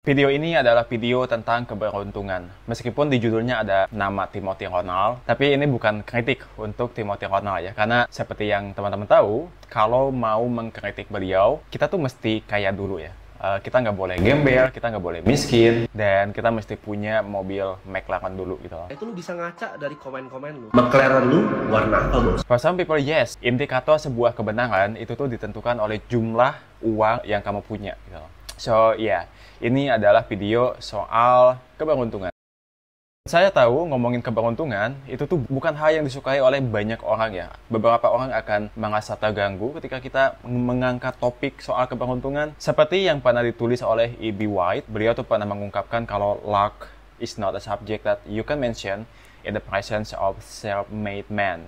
Video ini adalah video tentang keberuntungan. Meskipun di judulnya ada nama Timothy Ronald, tapi ini bukan kritik untuk Timothy Ronald ya. Karena seperti yang teman-teman tahu, kalau mau mengkritik beliau, kita tuh mesti kaya dulu ya. Kita nggak boleh gembel, kita nggak boleh miskin, dan kita mesti punya mobil McLaren dulu gitu loh. Itu lu bisa ngaca dari komen-komen lu. McLaren lu warna apa, bos? For some people, yes. Indikator sebuah kebenaran itu tuh ditentukan oleh jumlah uang yang kamu punya gitu loh. So, yeah. Ini adalah video soal keberuntungan. Saya tahu ngomongin keberuntungan itu tuh bukan hal yang disukai oleh banyak orang ya. Beberapa orang akan merasa terganggu ketika kita mengangkat topik soal keberuntungan. Seperti yang pernah ditulis oleh E.B. White, beliau tuh pernah mengungkapkan kalau luck is not a subject that you can mention in the presence of self-made man.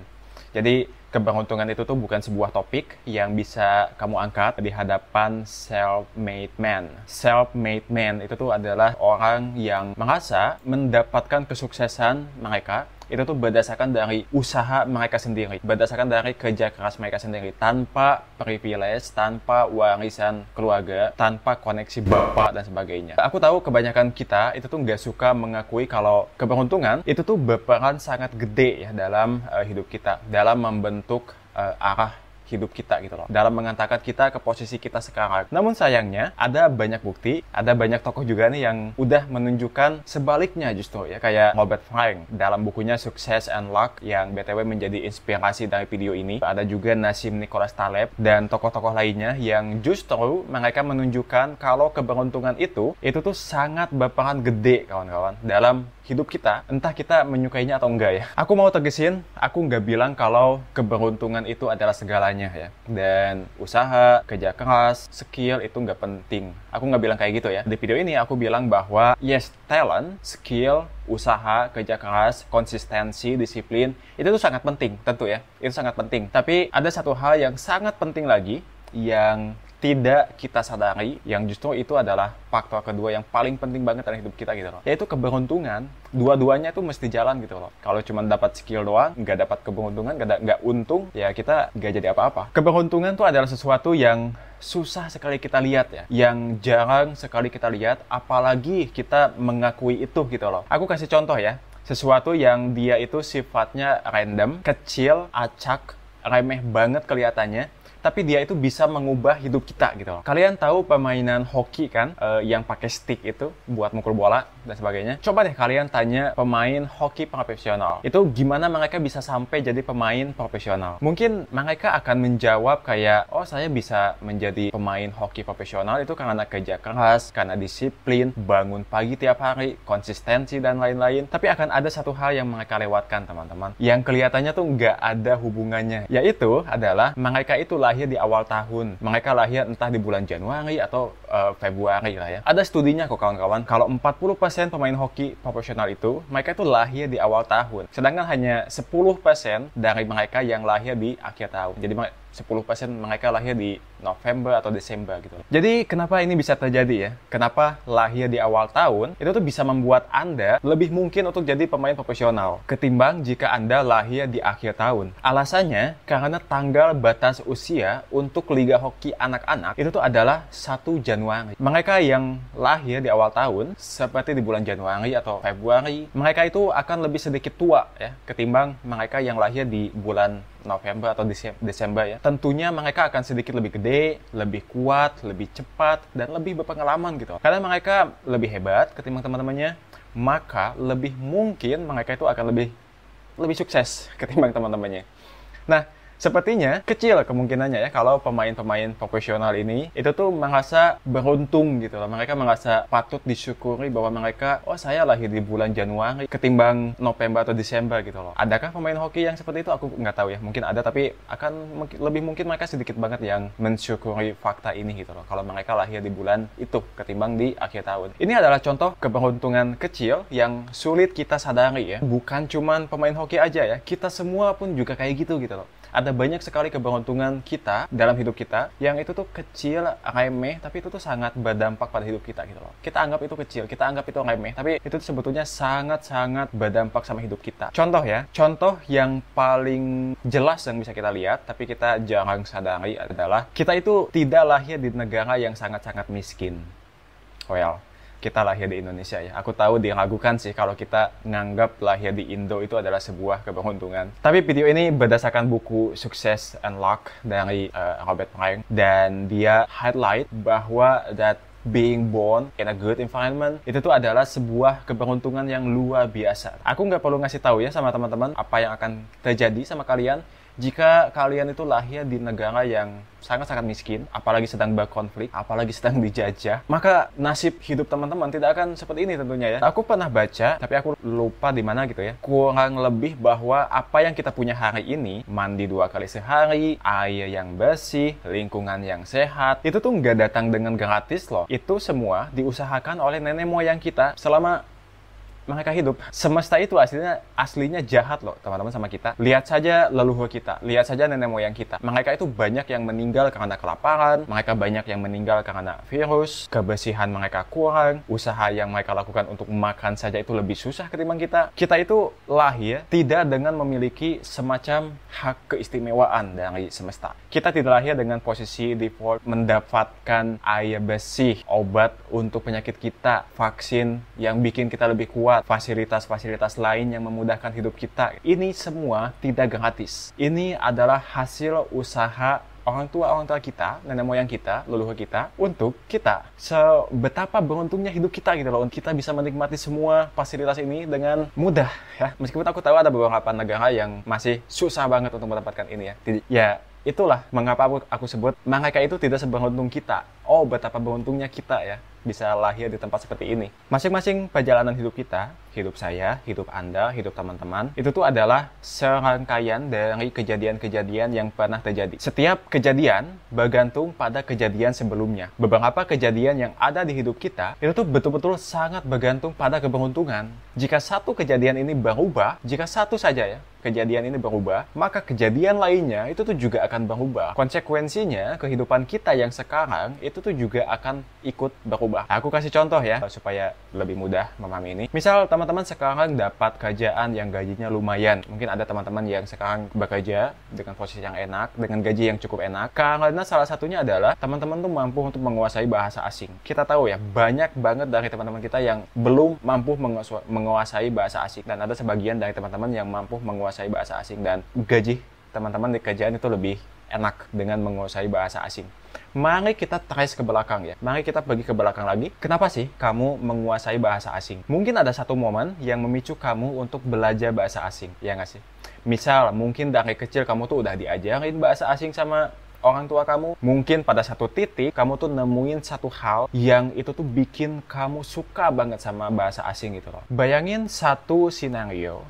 Jadi keberuntungan itu tuh bukan sebuah topik yang bisa kamu angkat di hadapan self-made man. Self-made man itu tuh adalah orang yang merasa mendapatkan kesuksesan mereka itu tuh berdasarkan dari usaha mereka sendiri, berdasarkan dari kerja keras mereka sendiri, tanpa privilege, tanpa warisan keluarga, tanpa koneksi bapak dan sebagainya. Aku tahu kebanyakan kita itu tuh nggak suka mengakui kalau keberuntungan itu tuh berperan sangat gede ya dalam hidup kita, dalam membentuk arah hidup kita gitu loh, dalam mengantarkan kita ke posisi kita sekarang. Namun sayangnya ada banyak bukti, ada banyak tokoh juga nih yang udah menunjukkan sebaliknya justru ya, kayak Robert Frank dalam bukunya Success and Luck yang BTW menjadi inspirasi dari video ini. Ada juga Nassim Nicholas Taleb dan tokoh-tokoh lainnya yang justru mereka menunjukkan kalau keberuntungan itu tuh sangat berperan gede kawan-kawan dalam hidup kita, entah kita menyukainya atau enggak ya. Aku mau tegesin, aku nggak bilang kalau keberuntungan itu adalah segalanya ya. Dan usaha, kerja keras, skill itu nggak penting. Aku nggak bilang kayak gitu ya. Di video ini aku bilang bahwa yes, talent, skill, usaha, kerja keras, konsistensi, disiplin, itu tuh sangat penting tentu ya. Itu sangat penting. Tapi ada satu hal yang sangat penting lagi yang tidak kita sadari, yang justru itu adalah faktor kedua yang paling penting banget dalam hidup kita gitu loh, yaitu keberuntungan. Dua-duanya itu mesti jalan gitu loh. Kalau cuma dapat skill doang, nggak dapat keberuntungan, nggak untung, ya kita nggak jadi apa-apa. Keberuntungan itu adalah sesuatu yang susah sekali kita lihat ya, yang jarang sekali kita lihat, apalagi kita mengakui itu gitu loh. Aku kasih contoh ya, sesuatu yang dia itu sifatnya random, kecil, acak, remeh banget kelihatannya, tapi dia itu bisa mengubah hidup kita gitu loh. Kalian tahu permainan hoki kan, yang pakai stick itu buat mukul bola dan sebagainya. Coba deh kalian tanya pemain hoki profesional, itu gimana mereka bisa sampai jadi pemain profesional. Mungkin mereka akan menjawab kayak, oh saya bisa menjadi pemain hoki profesional itu karena kerja keras, karena disiplin, bangun pagi tiap hari, konsistensi dan lain-lain. Tapi akan ada satu hal yang mereka lewatkan teman-teman, yang kelihatannya tuh nggak ada hubungannya, yaitu adalah mereka itu lahir di awal tahun. Mereka lahir entah di bulan Januari atau Februari lah ya. Ada studinya kok kawan-kawan, kalau 40% pemain hoki profesional itu, mereka itu lahir di awal tahun. Sedangkan hanya 10% dari mereka yang lahir di akhir tahun. Jadi 10% mereka lahir di November atau Desember gitu. Jadi kenapa ini bisa terjadi ya? Kenapa lahir di awal tahun itu tuh bisa membuat Anda lebih mungkin untuk jadi pemain profesional ketimbang jika Anda lahir di akhir tahun? Alasannya karena tanggal batas usia untuk Liga Hoki anak-anak itu tuh adalah 1 Januari. Mereka yang lahir di awal tahun seperti di bulan Januari atau Februari, mereka itu akan lebih sedikit tua ya ketimbang mereka yang lahir di bulan November atau Desember ya. Tentunya mereka akan sedikit lebih gede, lebih kuat, lebih cepat, dan lebih berpengalaman gitu. Karena mereka lebih hebat ketimbang teman-temannya, maka lebih mungkin mereka itu akan lebih sukses ketimbang teman-temannya. Nah, sepertinya kecil kemungkinannya ya kalau pemain-pemain profesional ini itu tuh merasa beruntung gitu loh. Mereka merasa patut disyukuri bahwa mereka, oh saya lahir di bulan Januari ketimbang November atau Desember gitu loh. Adakah pemain hoki yang seperti itu? Aku nggak tahu ya. Mungkin ada, tapi lebih mungkin mereka sedikit banget yang mensyukuri fakta ini gitu loh. Kalau mereka lahir di bulan itu ketimbang di akhir tahun. Ini adalah contoh keberuntungan kecil yang sulit kita sadari ya. Bukan cuman pemain hoki aja ya. Kita semua pun juga kayak gitu loh. Ada banyak sekali keberuntungan kita dalam hidup kita yang itu tuh kecil, remeh, tapi itu tuh sangat berdampak pada hidup kita gitu loh. Kita anggap itu kecil, kita anggap itu remeh, tapi itu tuh sebetulnya sangat-sangat berdampak sama hidup kita. Contoh ya, contoh yang paling jelas yang bisa kita lihat, tapi kita jarang sadari adalah kita itu tidak lahir di negara yang sangat-sangat miskin. Well, kita lahir di Indonesia ya. Aku tahu diragukan sih kalau kita nganggap lahir di Indo itu adalah sebuah keberuntungan. Tapi video ini berdasarkan buku Success and Luck dari Robert Frank, dan dia highlight bahwa that being born in a good environment itu tuh adalah sebuah keberuntungan yang luar biasa. Aku nggak perlu ngasih tahu ya sama teman-teman apa yang akan terjadi sama kalian jika kalian itu lahir di negara yang sangat-sangat miskin, apalagi sedang berkonflik, apalagi sedang dijajah, maka nasib hidup teman-teman tidak akan seperti ini tentunya ya. Aku pernah baca, tapi aku lupa di mana gitu ya, kurang lebih bahwa apa yang kita punya hari ini, mandi 2 kali sehari, air yang bersih, lingkungan yang sehat, itu tuh nggak datang dengan gratis loh. Itu semua diusahakan oleh nenek moyang kita selama mereka hidup. Semesta itu aslinya jahat loh teman-teman sama kita. Lihat saja leluhur kita, lihat saja nenek moyang kita. Mereka itu banyak yang meninggal karena kelaparan, mereka banyak yang meninggal karena virus, kebersihan mereka kurang, usaha yang mereka lakukan untuk makan saja itu lebih susah ketimbang kita. Kita itu lahir tidak dengan memiliki semacam hak keistimewaan dari semesta. Kita tidak lahir dengan posisi default mendapatkan air bersih, obat untuk penyakit kita, vaksin yang bikin kita lebih kuat, fasilitas-fasilitas lain yang memudahkan hidup kita. Ini semua tidak gratis. Ini adalah hasil usaha orang tua kita, nenek moyang kita, leluhur kita, untuk kita. Betapa beruntungnya hidup kita gitu loh. Kita bisa menikmati semua fasilitas ini dengan mudah ya. Meskipun aku tahu ada beberapa negara yang masih susah banget untuk mendapatkan ini ya. Ya, itulah mengapa aku sebut mereka itu tidak seberuntung kita. Oh, betapa beruntungnya kita ya bisa lahir di tempat seperti ini. Masing-masing perjalanan hidup kita, hidup saya, hidup Anda, hidup teman-teman, itu tuh adalah serangkaian dari kejadian-kejadian yang pernah terjadi. Setiap kejadian bergantung pada kejadian sebelumnya. Beberapa kejadian yang ada di hidup kita, itu tuh betul-betul sangat bergantung pada keberuntungan. Jika satu kejadian ini berubah, jika satu saja ya, kejadian ini berubah, maka kejadian lainnya itu tuh juga akan berubah. Konsekuensinya, kehidupan kita yang sekarang, itu tuh juga akan ikut berubah. Aku kasih contoh ya, supaya lebih mudah memahami ini. Misal teman-teman sekarang dapat kerjaan yang gajinya lumayan. Mungkin ada teman-teman yang sekarang bekerja dengan posisi yang enak, dengan gaji yang cukup enak. Karena salah satunya adalah teman-teman tuh mampu untuk menguasai bahasa asing. Kita tahu ya, banyak banget dari teman-teman kita yang belum mampu menguasai bahasa asing. Dan ada sebagian dari teman-teman yang mampu menguasai bahasa asing. Dan gaji teman-teman di kerjaan itu lebih enak dengan menguasai bahasa asing. Mari kita trace ke belakang ya. Mari kita pergi ke belakang lagi. Kenapa sih kamu menguasai bahasa asing? Mungkin ada satu momen yang memicu kamu untuk belajar bahasa asing. Ya nggak sih? Misal, mungkin dari kecil kamu tuh udah diajarin bahasa asing sama orang tua kamu. Mungkin pada satu titik kamu tuh nemuin satu hal yang itu tuh bikin kamu suka banget sama bahasa asing gitu loh. Bayangin satu skenario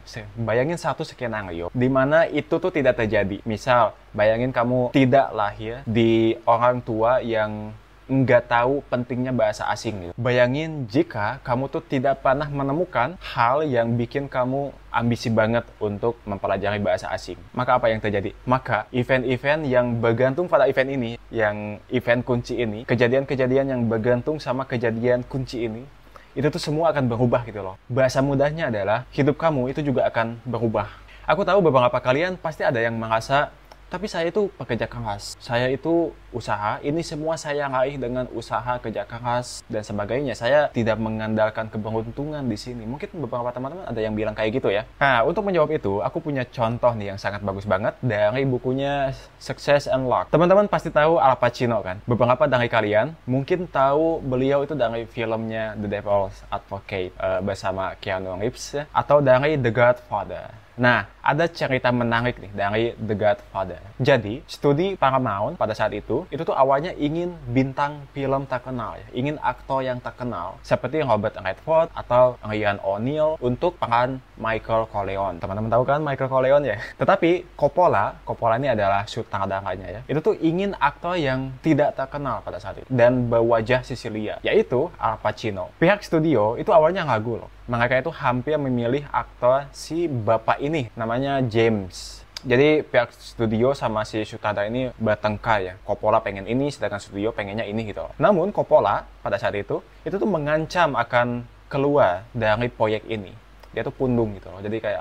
di mana itu tuh tidak terjadi. Misal, bayangin kamu tidak lahir di orang tua yang nggak tahu pentingnya bahasa asing gitu. Bayangin jika kamu tuh tidak pernah menemukan hal yang bikin kamu ambisi banget untuk mempelajari bahasa asing. Maka apa yang terjadi? Maka event-event yang bergantung pada event ini, yang event kunci ini, kejadian-kejadian yang bergantung sama kejadian kunci ini, itu tuh semua akan berubah gitu loh. Bahasa mudahnya adalah hidup kamu itu juga akan berubah. Aku tahu beberapa kalian pasti ada yang merasa, tapi saya itu pekerja keras, saya itu usaha, ini semua saya raih dengan usaha, kerja keras, dan sebagainya. Saya tidak mengandalkan keberuntungan di sini. Mungkin beberapa teman-teman ada yang bilang kayak gitu ya. Nah, untuk menjawab itu, aku punya contoh nih yang sangat bagus banget dari bukunya Success and Luck. Teman-teman pasti tahu Al Pacino kan? Beberapa dari kalian mungkin tahu beliau itu dari filmnya The Devil's Advocate bersama Keanu Reeves, atau dari The Godfather. Nah, ada cerita menarik nih dari The Godfather. Jadi, studi Paramount pada saat itu tuh awalnya ingin bintang film terkenal ya, ingin aktor yang terkenal seperti Robert Redford atau Ryan O'Neal untuk peran Michael Corleone. Teman-teman tahu kan Michael Corleone ya? Tetapi Coppola ini adalah sutradaranya ya. Itu tuh ingin aktor yang tidak terkenal pada saat itu dan berwajah Sicilia, yaitu Al Pacino. Pihak studio itu awalnya ragu loh. Mereka itu hampir memilih aktor si bapak ini, namanya James. Jadi pihak studio sama si sutradara ini bertengkar ya. Coppola pengen ini, sedangkan studio pengennya ini gitu. Namun Coppola pada saat itu tuh mengancam akan keluar dari proyek ini. Dia tuh pundung gitu loh. Jadi kayak,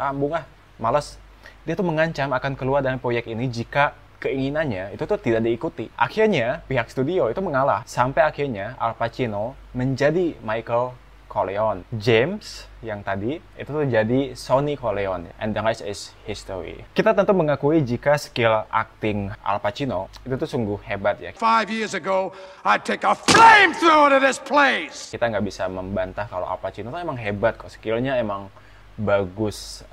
males. Dia tuh mengancam akan keluar dari proyek ini jika keinginannya itu tuh tidak diikuti. Akhirnya pihak studio itu mengalah sampai akhirnya Al Pacino menjadi Michael Corleone. James yang tadi itu tuh jadi Sonny Corleone, and the rest is history. Kita tentu mengakui jika skill acting Al Pacino itu tuh sungguh hebat ya. 5 years ago, I'd take a flamethrower to this place. Kita nggak bisa membantah kalau Al Pacino tuh emang hebat kok, skillnya emang bagus,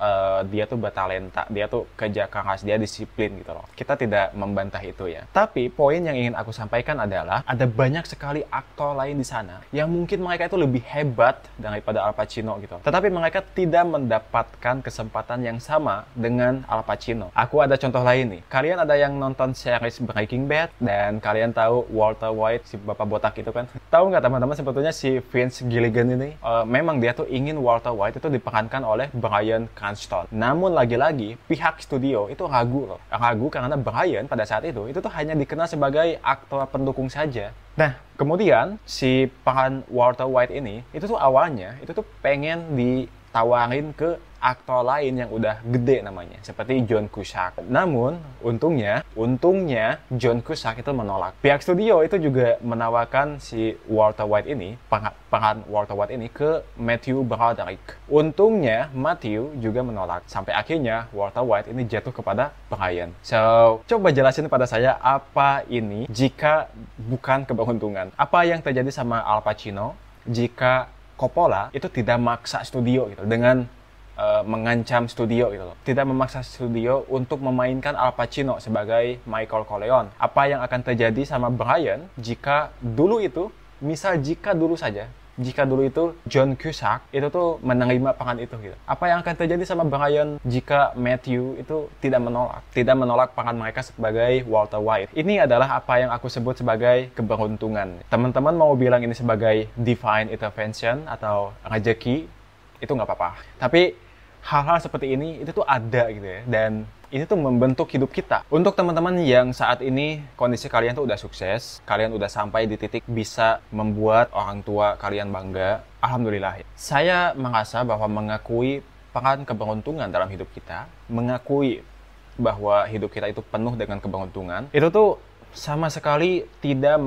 dia tuh bertalenta, dia tuh kerja keras, dia disiplin gitu loh. Kita tidak membantah itu ya. Tapi poin yang ingin aku sampaikan adalah ada banyak sekali aktor lain di sana yang mungkin mereka itu lebih hebat daripada Al Pacino gitu. Tetapi mereka tidak mendapatkan kesempatan yang sama dengan Al Pacino. Aku ada contoh lain nih. Kalian ada yang nonton series Breaking Bad dan kalian tahu Walter White, si bapak botak itu kan? Tahu nggak teman-teman, sebetulnya si Vince Gilligan ini memang dia tuh ingin Walter White itu diperankan oleh Bryan Cranston. Namun lagi-lagi pihak studio itu ragu loh. Ragu karena Bryan pada saat itu tuh hanya dikenal sebagai aktor pendukung saja. Nah, kemudian si peran Walter White ini itu tuh awalnya itu tuh pengen ditawarin ke aktor lain yang udah gede namanya, seperti John Cusack. Namun, untungnya John Cusack itu menolak. Pihak studio itu juga menawarkan si Walter White ini, peran Walter White ini ke Matthew Broderick. Untungnya Matthew juga menolak. Sampai akhirnya Walter White ini jatuh kepada Bryan. So, coba jelasin pada saya apa ini jika bukan keberuntungan. Apa yang terjadi sama Al Pacino jika Coppola itu tidak maksa studio gitu dengan mengancam studio gitu loh. Tidak memaksa studio untuk memainkan Al Pacino sebagai Michael Corleone. Apa yang akan terjadi sama Bryan jika dulu itu, jika dulu itu John Cusack itu tuh menerima peran itu gitu. Apa yang akan terjadi sama Bryan jika Matthew itu tidak menolak peran mereka sebagai Walter White. Ini adalah apa yang aku sebut sebagai keberuntungan. Teman-teman mau bilang ini sebagai divine intervention atau rezeki, itu nggak apa-apa. Tapi hal-hal seperti ini itu tuh ada gitu ya, dan ini tuh membentuk hidup kita. Untuk teman-teman yang saat ini kondisi kalian tuh udah sukses, kalian udah sampai di titik bisa membuat orang tua kalian bangga, alhamdulillah. Saya merasa bahwa mengakui peran keberuntungan dalam hidup kita, mengakui bahwa hidup kita itu penuh dengan keberuntungan, itu tuh sama sekali tidak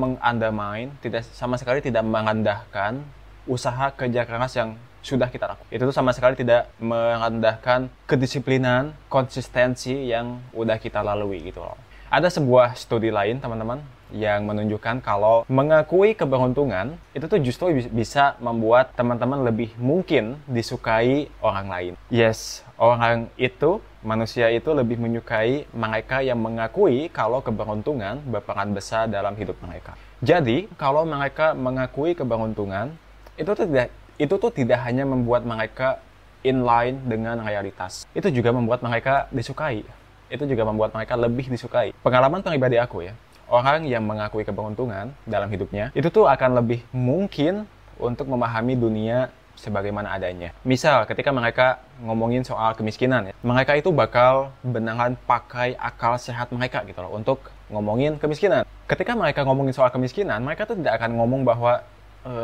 sama sekali tidak merendahkan usaha kerja keras yang sudah kita lakukan. Itu tuh sama sekali tidak merendahkan kedisiplinan, konsistensi yang udah kita lalui gitu loh. Ada sebuah studi lain teman-teman yang menunjukkan kalau mengakui keberuntungan itu tuh justru bisa membuat teman-teman lebih mungkin disukai orang lain. Yes, manusia itu lebih menyukai mereka yang mengakui kalau keberuntungan berperan besar dalam hidup mereka. Jadi, kalau mereka mengakui keberuntungan, itu tuh tidak hanya membuat mereka inline dengan realitas. Itu juga membuat mereka disukai. Itu juga membuat mereka lebih disukai. Pengalaman pribadi aku ya, orang yang mengakui keberuntungan dalam hidupnya, itu tuh akan lebih mungkin untuk memahami dunia sebagaimana adanya. Misal, ketika mereka ngomongin soal kemiskinan, ya, mereka itu bakal beneran pakai akal sehat mereka gitu loh, untuk ngomongin kemiskinan. Ketika mereka ngomongin soal kemiskinan, mereka tuh tidak akan ngomong bahwa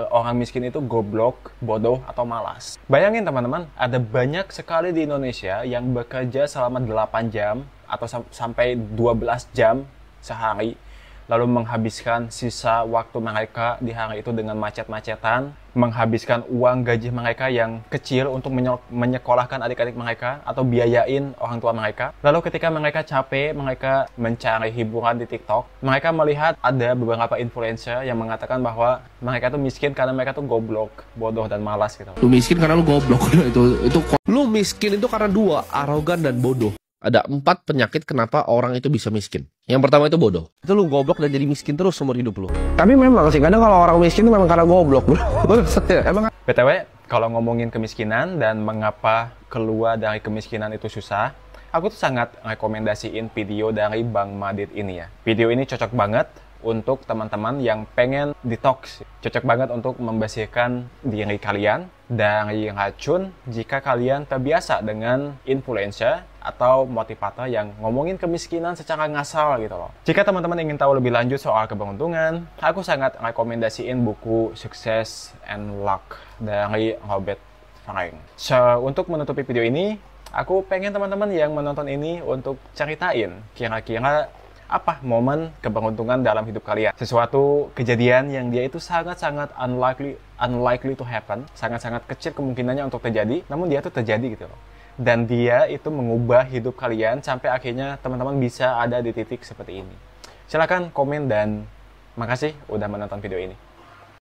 orang miskin itu goblok, bodoh, atau malas. Bayangin teman-teman, ada banyak sekali di Indonesia yang bekerja selama 8 jam atau sampai 12 jam sehari, lalu menghabiskan sisa waktu mereka di hari itu dengan macet-macetan, menghabiskan uang gaji mereka yang kecil untuk menyekolahkan adik-adik mereka atau biayain orang tua mereka. Lalu ketika mereka capek, mereka mencari hiburan di TikTok, mereka melihat ada beberapa influencer yang mengatakan bahwa mereka tuh miskin karena mereka tuh goblok, bodoh, dan malas gitu. Lu miskin karena lu goblok. itu lu miskin itu karena 2, arogan dan bodoh. Ada 4 penyakit kenapa orang itu bisa miskin. Yang pertama itu bodoh. Itu lu goblok dan jadi miskin terus seumur hidup lu. Tapi memang sih kadang kalau orang miskin itu memang karena goblok, bro. Emang BTW, kalau ngomongin kemiskinan dan mengapa keluar dari kemiskinan itu susah, aku tuh sangat rekomendasiin video dari Bang Madit ini ya. Video ini cocok banget untuk teman-teman yang pengen detox. Cocok banget untuk membersihkan diri kalian dari racun jika kalian terbiasa dengan influencer atau motivator yang ngomongin kemiskinan secara ngasal gitu loh. Jika teman-teman ingin tahu lebih lanjut soal keberuntungan, aku sangat rekomendasiin buku Success and Luck dari Robert Frank. So, untuk menutupi video ini, aku pengen teman-teman yang menonton ini untuk ceritain kira-kira apa momen keberuntungan dalam hidup kalian. Sesuatu kejadian yang dia itu sangat-sangat unlikely to happen, sangat-sangat kecil kemungkinannya untuk terjadi, namun dia tuh terjadi gitu loh. Dan dia itu mengubah hidup kalian sampai akhirnya teman-teman bisa ada di titik seperti ini. Silahkan komen dan makasih udah menonton video ini.